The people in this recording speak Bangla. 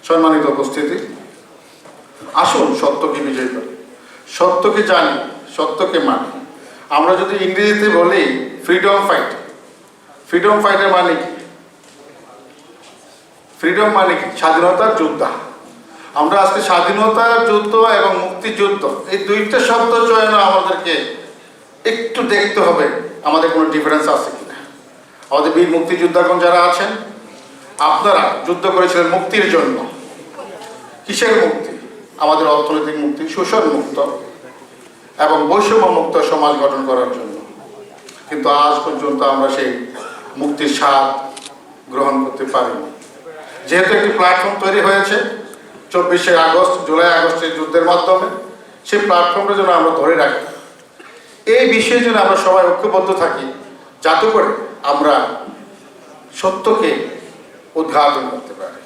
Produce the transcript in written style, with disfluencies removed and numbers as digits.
সম্মানিত উপস্থিতি, আসুন সত্যকে বিজয় করি, সত্যকে জানি, সত্যকে মানি। আমরা যদি ইংরেজিতে বলি ফ্রিডম ফাইট, ফ্রিডম ফাইটের মানে কি? ফ্রিডম মানে কি? স্বাধীনতার যোদ্ধা। আমরা আজকে স্বাধীনতার যুদ্ধ এবং মুক্তিযুদ্ধ এই দুইটা শব্দ চয়নে আমাদেরকে একটু দেখতে হবে আমাদের কোনো ডিফারেন্স আছে কিনা। আমাদের বীর মুক্তিযোদ্ধাগণ যারা আছেন, আপনারা যুদ্ধ করেছিলেন মুক্তির জন্য। কিসের মুক্তি? আমাদের অর্থনৈতিক মুক্তি, শোষণ মুক্ত এবং বৈষম্য মুক্ত সমাজ গঠন করার জন্য। কিন্তু আজ পর্যন্ত আমরা সেই মুক্তির স্বাদ গ্রহণ করতে পারিনি। যেহেতু একটি প্ল্যাটফর্ম তৈরি হয়েছে 24শে আগস্ট, জুলাই আগস্টের যুদ্ধের মাধ্যমে, সেই প্ল্যাটফর্মটা যেন আমরা ধরে রাখি। এই বিষয়ে যেন আমরা সবাই ঐক্যবদ্ধ থাকি, যাতে করে আমরা সত্যকে উদ্ঘাটন করতে পারি।